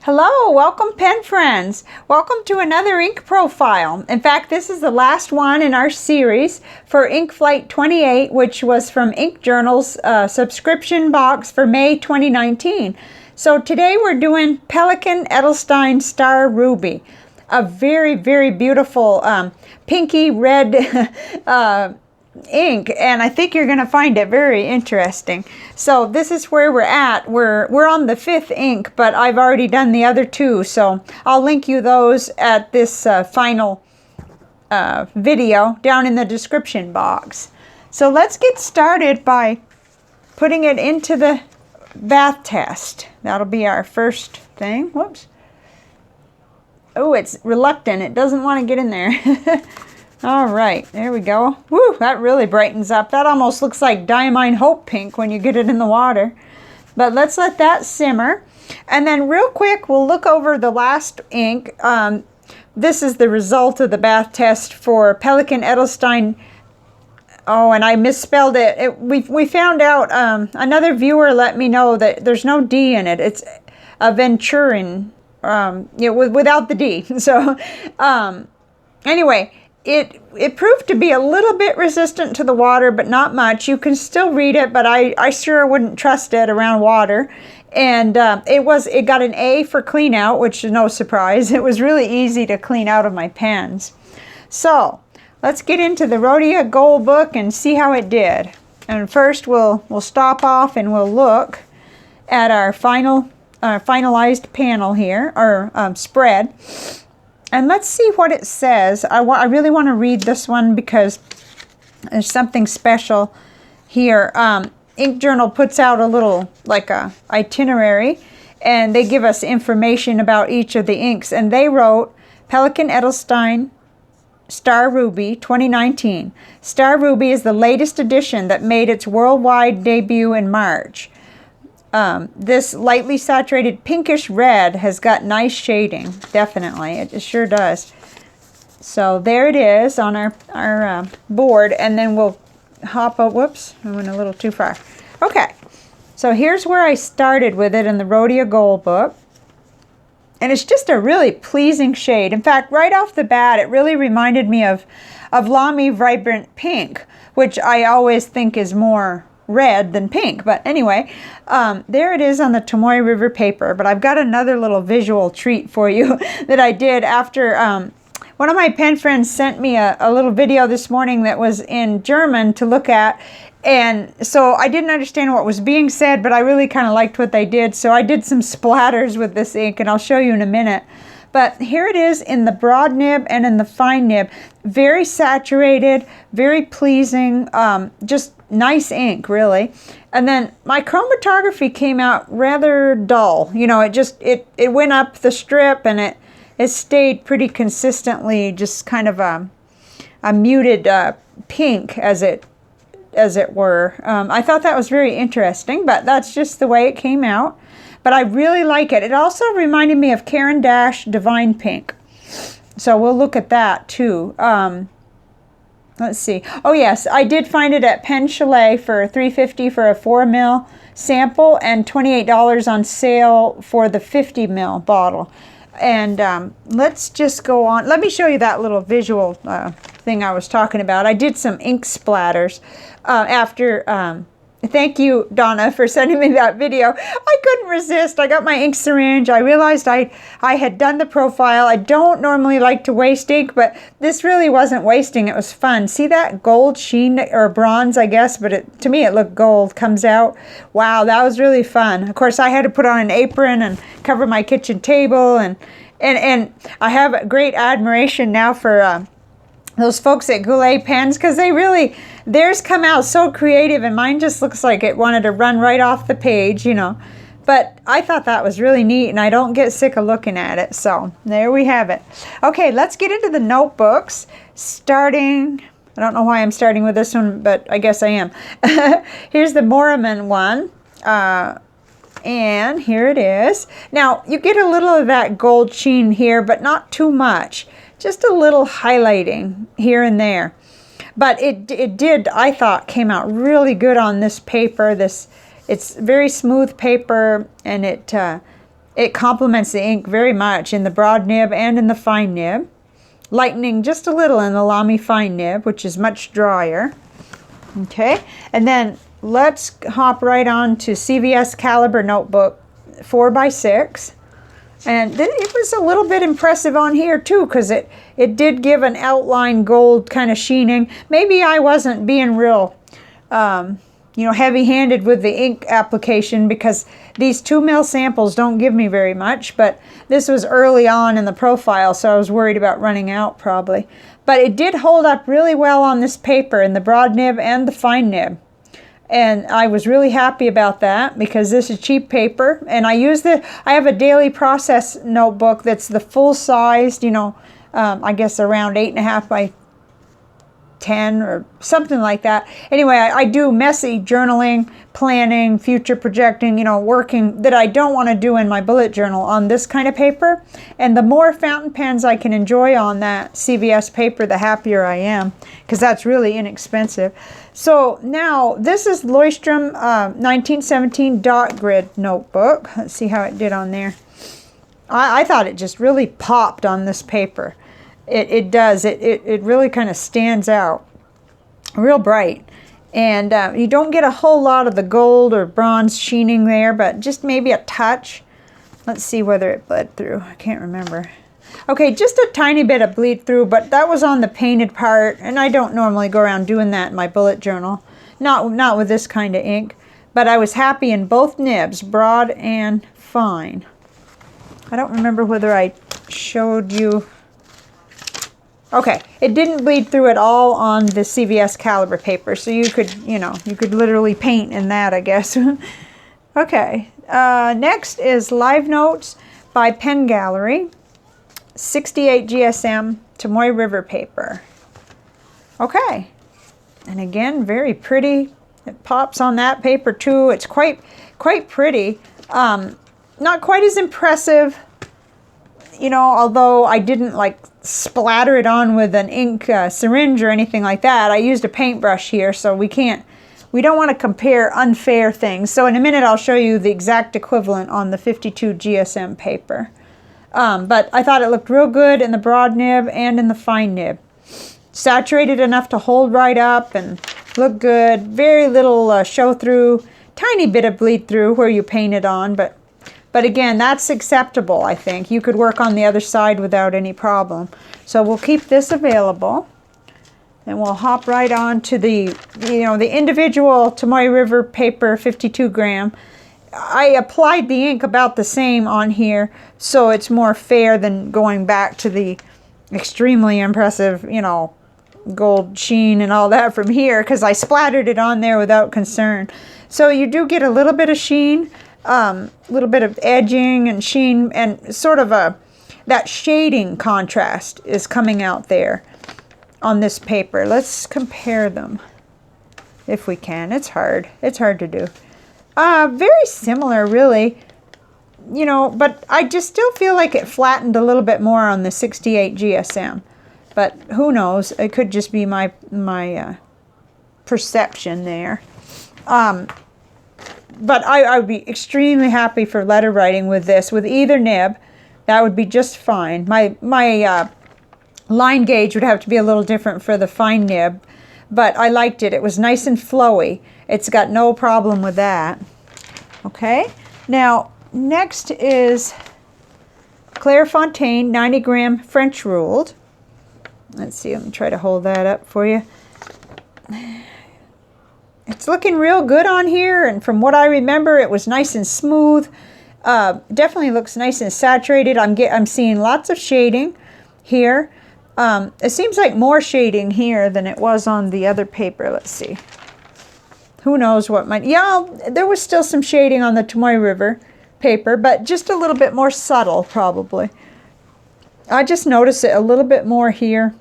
Hello, welcome pen friends. Welcome to another ink profile. In fact, this is the last one in our series for Ink Flight 28, which was from Ink Journal's subscription box for May 2019. So today we're doing Pelikan Edelstein Star Ruby, a very, very beautiful pinky red ink, and I think you're going to find it very interesting. So this is where we're at. We're on the 5th ink, but I've already done the other 2, so I'll link you those at this final video down in the description box. So let's get started by putting it into the bath test. That'll be our first thing. Whoops. Oh, it's reluctant. It doesn't want to get in there. All right, there we go. Woo, that really brightens up. That almost looks like Diamine Hope Pink when you get it in the water. But let's let that simmer. And then real quick, we'll look over the last ink. This is the result of the bath test for Pelikan Edelstein. Oh, and I misspelled it. We found out, another viewer let me know that there's no D in it. It's a Venturin, without the D. So, anyway, it proved to be a little bit resistant to the water, but not much. You can still read it, but I sure wouldn't trust it around water. And it got an A for clean out, which is no surprise. It was really easy to clean out of my pens. So let's get into the Rhodia Gold book and see how it did. And first we'll stop off and we'll look at our finalized panel here, or spread. And let's see what it says. I really want to read this one because there's something special here. Ink Journal puts out a little, like a itinerary, and they give us information about each of the inks. And they wrote, Pelikan Edelstein Star Ruby 2019. Star Ruby is the latest edition that made its worldwide debut in March. This lightly saturated pinkish red has got nice shading. Definitely, it sure does. So there it is on our board, and then we'll hop up. Whoops, I went a little too far. Okay, so here's where I started with it in the Rhodia Gold book, and it's just a really pleasing shade. In fact, right off the bat, it really reminded me of Lamy Vibrant Pink, which I always think is more red than pink. But anyway, there it is on the Tomoe River paper. But I've got another little visual treat for you that I did after one of my pen friends sent me a little video this morning that was in German to look at. And so I didn't understand what was being said, but I really kind of liked what they did. So I did some splatters with this ink, and I'll show you in a minute. But here it is in the broad nib and in the fine nib. Very saturated, very pleasing, just nice ink, really. And then my chromatography came out rather dull. You know, it went up the strip, and it stayed pretty consistently, just kind of a muted pink, as it were. I thought that was very interesting, but that's just the way it came out. But I really like it. It also reminded me of Caran Divine Pink. So we'll look at that too. Let's see. Oh yes, I did find it at Pen Chalet for $3.50 for a 4 ml sample and $28 on sale for the 50 ml bottle. And let's just go on. Let me show you that little visual thing I was talking about. I did some ink splatters after... Thank you, Donna, for sending me that video. I couldn't resist. I got my ink syringe. I realized I had done the profile. I don't normally like to waste ink, but this really wasn't wasting. It was fun. See that gold sheen, or bronze, I guess, but to me it looked gold, comes out. Wow, that was really fun. Of course, I had to put on an apron and cover my kitchen table, and I have great admiration now for those folks at Goulet Pens, because theirs come out so creative, and mine just looks like it wanted to run right off the page, you know. But I thought that was really neat, and I don't get sick of looking at it. So there we have it. Okay, let's get into the notebooks. I don't know why I'm starting with this one, but I guess I am. Here's the Moraman one. And here it is. Now, you get a little of that gold sheen here, but not too much. Just a little highlighting here and there. But it did, I thought, came out really good on this paper. It's very smooth paper, and it complements the ink very much in the broad nib and in the fine nib. Lightening just a little in the Lamy fine nib, which is much drier. Okay, and then let's hop right on to CVS Caliber Notebook 4x6. And it was a little bit impressive on here too, because it did give an outline gold kind of sheening. Maybe I wasn't being real, heavy-handed with the ink application, because these 2 ml samples don't give me very much, but this was early on in the profile, so I was worried about running out probably. But it did hold up really well on this paper in the broad nib and the fine nib. And I was really happy about that, because this is cheap paper, and I have a daily process notebook that's the full-sized, I guess around 8.5 by 10 or something like that. Anyway, I do messy journaling, planning, future projecting, working that I don't want to do in my bullet journal on this kind of paper. And the more fountain pens I can enjoy on that CVS paper, the happier I am, because that's really inexpensive. So now this is Leuchtturm 1917 dot grid notebook. Let's see how it did on there. I thought it just really popped on this paper. It does. It really kind of stands out. Real bright. And you don't get a whole lot of the gold or bronze sheening there, but just maybe a touch. Let's see whether it bled through. I can't remember. Okay, just a tiny bit of bleed through, but that was on the painted part, and I don't normally go around doing that in my bullet journal. Not with this kind of ink. But I was happy in both nibs, broad and fine. I don't remember whether I showed you. Okay, it didn't bleed through at all on the CVS Caliber paper, so you could literally paint in that, I guess. Okay, next is Live Notes by Pen Gallery, 68 GSM Tomoe River paper. Okay, and again, very pretty. It pops on that paper too. It's quite pretty. Not quite as impressive, although I didn't splatter it on with an ink syringe or anything like that. I used a paintbrush here, so we don't want to compare unfair things. So in a minute I'll show you the exact equivalent on the 52 GSM paper. But I thought it looked real good in the broad nib and in the fine nib. Saturated enough to hold right up and look good. Very little show through, tiny bit of bleed through where you painted on, but again, that's acceptable, I think. You could work on the other side without any problem. So we'll keep this available, and we'll hop right on to the individual Tomoe River paper, 52 gram. I applied the ink about the same on here, so it's more fair than going back to the extremely impressive, gold sheen and all that from here, because I splattered it on there without concern. So you do get a little bit of sheen, a little bit of edging and sheen, and sort of that shading contrast is coming out there on this paper. Let's compare them if we can. It's hard to do. Very similar, really, but I just still feel like it flattened a little bit more on the 68 GSM, but who knows? It could just be my perception there. But I would be extremely happy for letter writing with this, with either nib. That would be just fine. My line gauge would have to be a little different for the fine nib, but I liked it. It was nice and flowy. It's got no problem with that. Okay, now next is Clairefontaine 90 gram French ruled. Let's see, let me try to hold that up for you. It's looking real good on here, and from what I remember, it was nice and smooth. Definitely looks nice and saturated. I'm seeing lots of shading here. It seems like more shading here than it was on the other paper. Let's see. Who knows what might... Yeah, there was still some shading on the Tomoe River paper, but just a little bit more subtle, probably. I just noticed it a little bit more here.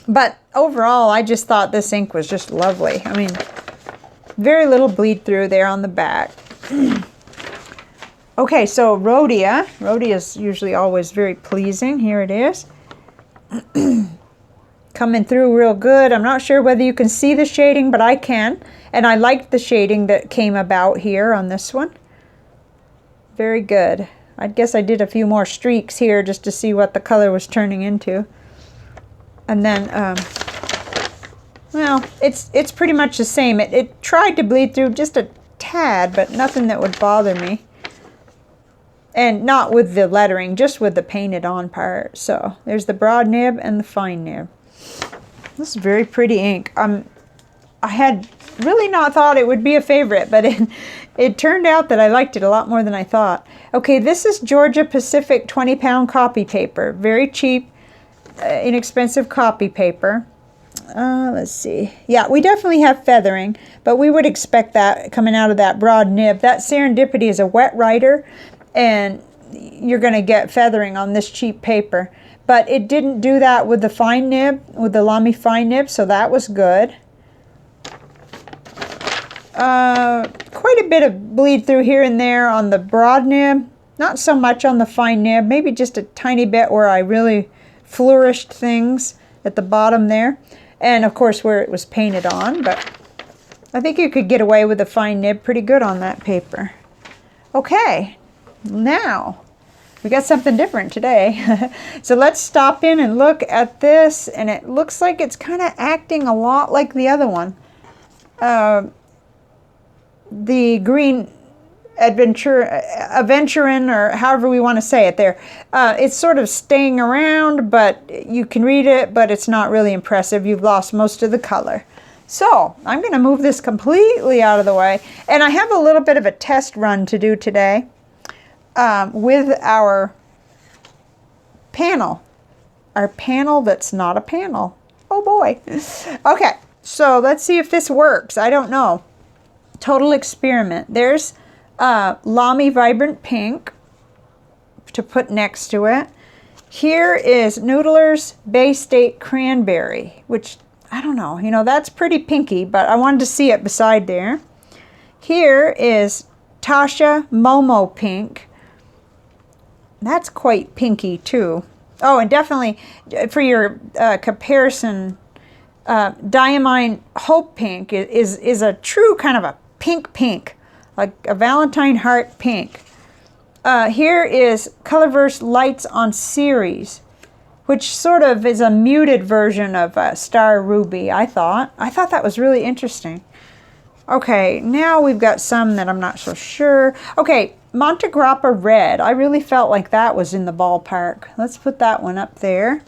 But overall, I just thought this ink was just lovely. I mean, very little bleed through there on the back. Okay, so Rhodia. Rhodia is usually always very pleasing. Here it is. Coming through real good. I'm not sure whether you can see the shading, but I can. And I liked the shading that came about here on this one. Very good. I guess I did a few more streaks here just to see what the color was turning into. And then, well, it's pretty much the same. It tried to bleed through just a tad, but nothing that would bother me. And not with the lettering, just with the painted on part. So there's the broad nib and the fine nib. This is very pretty ink. I had really not thought it would be a favorite, but it turned out that I liked it a lot more than I thought. Okay, this is Georgia Pacific 20-pound copy paper. Very cheap, inexpensive copy paper. Let's see. Yeah, we definitely have feathering, but we would expect that coming out of that broad nib. That Serendipity is a wet writer, and you're going to get feathering on this cheap paper. But it didn't do that with the fine nib, with the Lamy fine nib, so that was good. Quite a bit of bleed through here and there on the broad nib. Not so much on the fine nib, maybe just a tiny bit where I really flourished things at the bottom there. And of course where it was painted on, but I think you could get away with the fine nib pretty good on that paper. Okay, now we got something different today. So let's stop in and look at this, and it looks like it's kind of acting a lot like the other one. The green aventurine, or however we want to say it there. It's sort of staying around, but you can read it, but it's not really impressive. You've lost most of the color. So I'm going to move this completely out of the way. And I have a little bit of a test run to do today with our panel. Our panel that's not a panel. Oh boy. Okay, so let's see if this works. I don't know. Total experiment. There's Lamy Vibrant Pink to put next to it. Here is Noodler's Bay State Cranberry, which, I don't know, you know, that's pretty pinky, but I wanted to see it beside there. Here is Tasha Momo Pink. That's quite pinky too. Oh, and definitely for your comparison, Diamine Hope Pink is a true kind of a pink, like a Valentine heart pink. Here is Colorverse Lights on Series, which sort of is a muted version of Star Ruby, I thought. I thought that was really interesting. Okay, now we've got some that I'm not so sure. Okay, Monte Grappa Red. I really felt like that was in the ballpark. Let's put that one up there.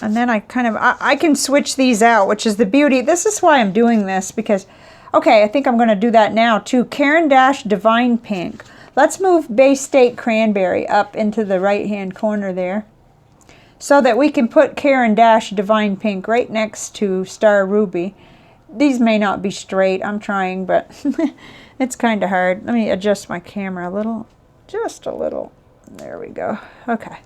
And then I can switch these out, which is the beauty. This is why I'm doing this, because, okay, I think I'm going to do that now too. Caran Divine Pink. Let's move Bay State Cranberry up into the right-hand corner there, so that we can put Caran Divine Pink right next to Star Ruby. These may not be straight. I'm trying, but it's kind of hard. Let me adjust my camera a little. Just a little. There we go. Okay.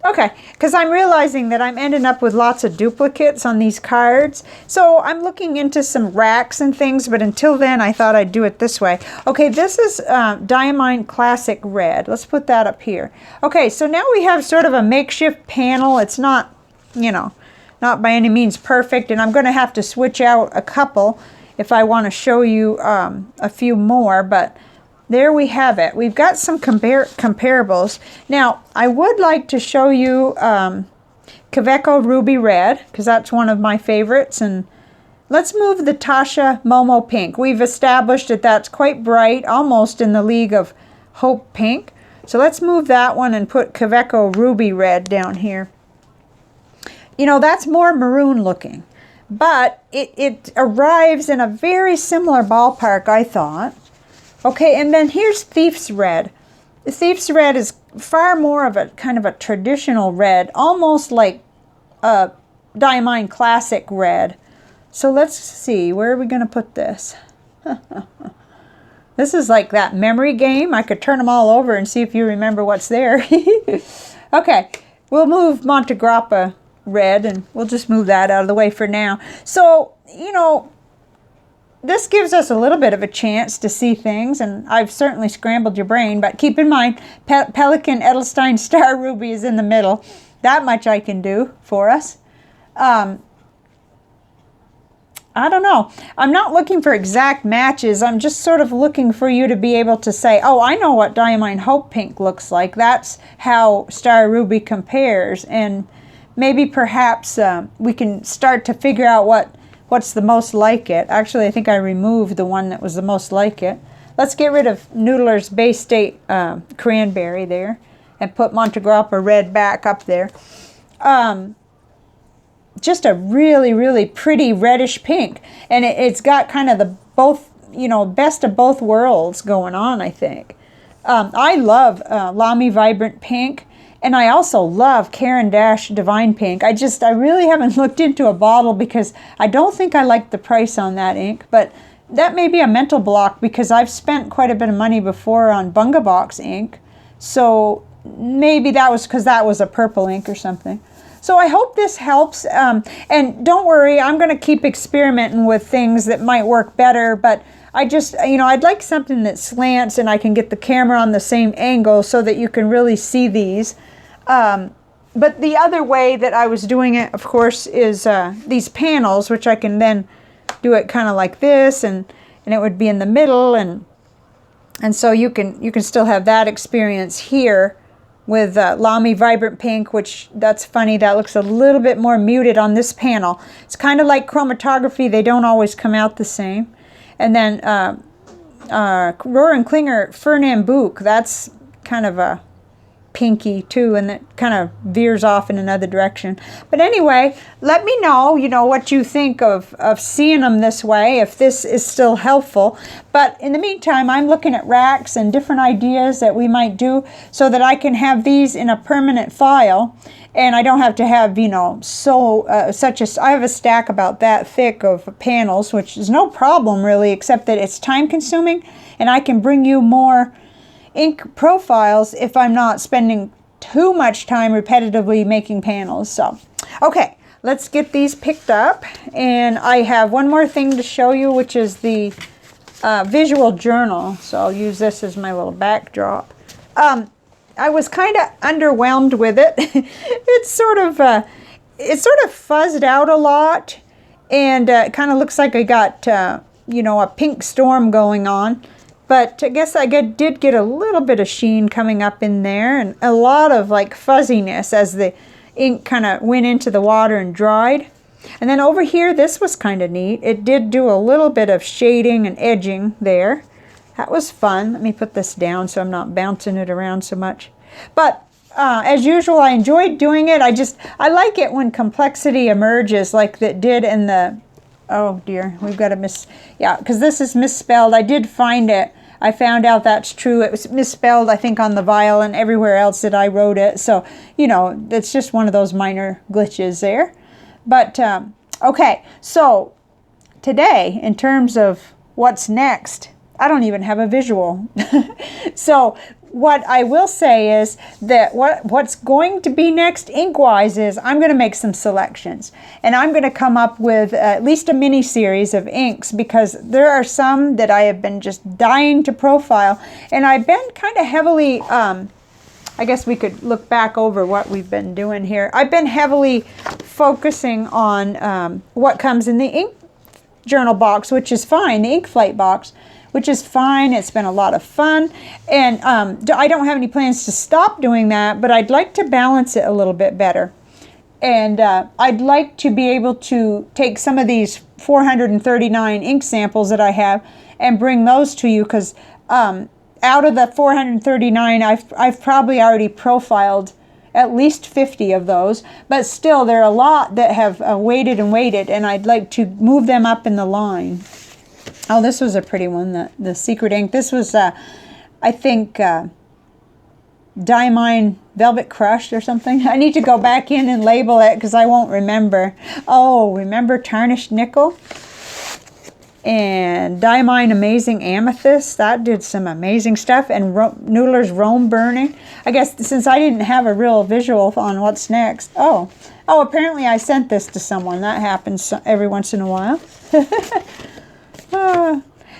Okay, because I'm realizing that I'm ending up with lots of duplicates on these cards. So I'm looking into some racks and things, but until then I thought I'd do it this way. Okay, this is Diamine Classic Red. Let's put that up here. Okay, so now we have sort of a makeshift panel. It's not, you know, not by any means perfect, and I'm going to have to switch out a couple if I want to show you a few more, but there we have it. We've got some comparables. Now, I would like to show you Kaveco Ruby Red, because that's one of my favorites. And let's move the Tasha Momo Pink. We've established that that's quite bright, almost in the league of Hope Pink. So let's move that one and put Kaveco Ruby Red down here. You know, that's more maroon looking, but it arrives in a very similar ballpark, I thought. Okay, and then here's Thief's Red. The Thief's Red is far more of a kind of a traditional red, almost like a Diamine Classic Red. So let's see, where are we going to put this? This is like that memory game. I could turn them all over and see if you remember what's there. Okay, we'll move Monte Grappa Red, and we'll just move that out of the way for now. So, you know, this gives us a little bit of a chance to see things, and I've certainly scrambled your brain, but keep in mind, Pelikan Edelstein Star Ruby is in the middle. That much I can do for us. I I don't know. I'm not looking for exact matches. I'm just sort of looking for you to be able to say, oh, I know what Diamine Hope Pink looks like. That's how Star Ruby compares. And maybe perhaps we can start to figure out what's the most like it. Actually, I think I removed the one that was the most like it. Let's get rid of Noodler's Bay State Cranberry there and put Montegrappa Red back up there. Just a really, really pretty reddish pink. And it's got kind of the both, you know, best of both worlds going on, I think. I love Lamy Vibrant Pink. And I also love Caran Divine Pink. I really haven't looked into a bottle because I don't think I like the price on that ink. But that may be a mental block because I've spent quite a bit of money before on Bunga Box ink. So maybe that was because that was a purple ink or something. So I hope this helps. And don't worry, I'm going to keep experimenting with things that might work better. But I just, you know, I'd like something that slants and I can get the camera on the same angle so that you can really see these. But the other way that I was doing it, of course, is these panels, which I can then do it kind of like this, and it would be in the middle, and so you can still have that experience here with Lamy Vibrant Pink, which that's funny, that looks a little bit more muted on this panel. It's kind of like chromatography, they don't always come out the same. And then Rohr & Klinger Fernambuk, that's kind of a pinky too, and it kind of veers off in another direction. But anyway, let me know, you know, what you think of seeing them this way, if this is still helpful. But in the meantime, I'm looking at racks and different ideas that we might do so that I can have these in a permanent file, and I don't have to have, you know, I have a stack about that thick of panels, which is no problem really, except that it's time consuming, and I can bring you more ink profiles if I'm not spending too much time repetitively making panels. So, okay, let's get these picked up. And I have one more thing to show you, which is the visual journal. So I'll use this as my little backdrop. I was kind of underwhelmed with it. It's sort of fuzzed out a lot, and it kind of looks like I got you know, a pink storm going on. But I guess I did get a little bit of sheen coming up in there, and a lot of like fuzziness as the ink kind of went into the water and dried. And then over here, this was kind of neat. It did do a little bit of shading and edging there. That was fun. Let me put this down so I'm not bouncing it around so much. But as usual, I enjoyed doing it. I like it when complexity emerges like that did in the, oh dear, we've got to yeah, because this is misspelled. I did find it. I found out that's true. It was misspelled, I think, on the vial and everywhere else that I wrote it. So, you know, it's just one of those minor glitches there. But, okay, so today, in terms of what's next, I don't even have a visual. So what I will say is that what's going to be next ink-wise is I'm going to make some selections. And I'm going to come up with at least a mini series of inks, because there are some that I have been just dying to profile. And I've been kind of heavily, I guess we could look back over what we've been doing here. I've been heavily focusing on what comes in the ink journal box, which is fine, the ink flight box, which is fine. It's been a lot of fun, and I don't have any plans to stop doing that, but I'd like to balance it a little bit better. And I'd like to be able to take some of these 439 ink samples that I have and bring those to you, because out of the 439, I've probably already profiled at least 50 of those, but still there are a lot that have waited and waited, and I'd like to move them up in the line. Oh, this was a pretty one, the secret ink. This was, I think, Diamine Velvet Crushed or something. I need to go back in and label it because I won't remember. Oh, remember Tarnished Nickel? And Diamine Amazing Amethyst. That did some amazing stuff. And Noodler's Rome Burning. I guess since I didn't have a real visual on what's next. Oh, apparently I sent this to someone. That happens every once in a while.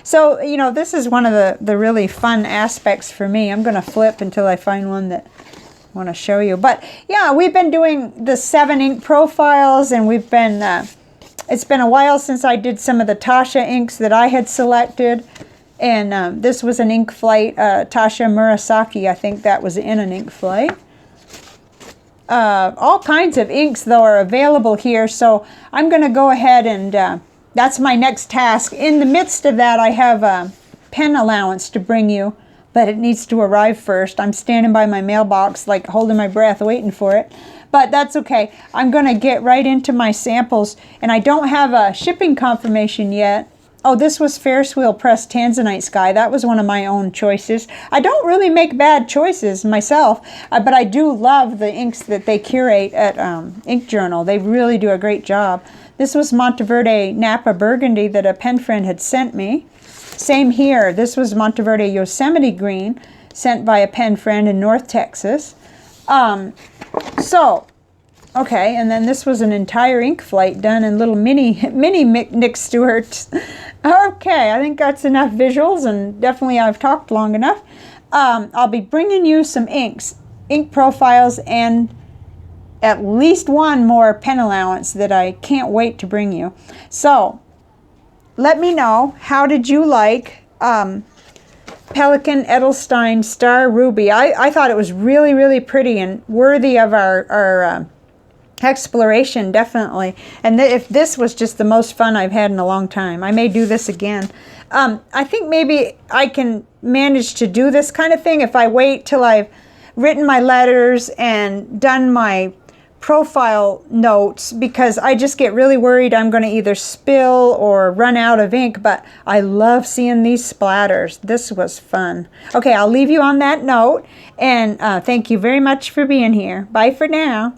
So, you know, this is one of the really fun aspects for me. I'm going to flip until I find one that I want to show you. But, yeah, we've been doing the 7 ink profiles, and we've been It's been a while since I did some of the Tasha inks that I had selected. And this was an ink flight, Tasha Murasaki, I think that was in an ink flight. All kinds of inks, though, are available here, so I'm going to go ahead and that's my next task. In the midst of that, I have a pen allowance to bring you, but it needs to arrive first. I'm standing by my mailbox, like holding my breath, waiting for it. But that's okay. I'm going to get right into my samples, and I don't have a shipping confirmation yet. Oh, this was Ferris Wheel Pressed Tanzanite Sky. That was one of my own choices. I don't really make bad choices myself, but I do love the inks that they curate at Ink Journal. They really do a great job. This was Monteverde Napa Burgundy that a pen friend had sent me. Same here. This was Monteverde Yosemite Green, sent by a pen friend in North Texas. Okay, and then this was an entire ink flight done in little mini Nick Stewarts. Okay, I think that's enough visuals, and definitely I've talked long enough. I'll be bringing you some inks, ink profiles, and at least one more pen allowance that I can't wait to bring you. So, let me know, how did you like Pelikan Edelstein Star Ruby? I thought it was really, really pretty and worthy of our exploration, definitely. And if this was just the most fun I've had in a long time, I may do this again. I think maybe I can manage to do this kind of thing if I wait till I've written my letters and done my profile notes, because I just get really worried I'm going to either spill or run out of ink. But I love seeing these splatters. This was fun. Okay, I'll leave you on that note, and thank you very much for being here. Bye for now.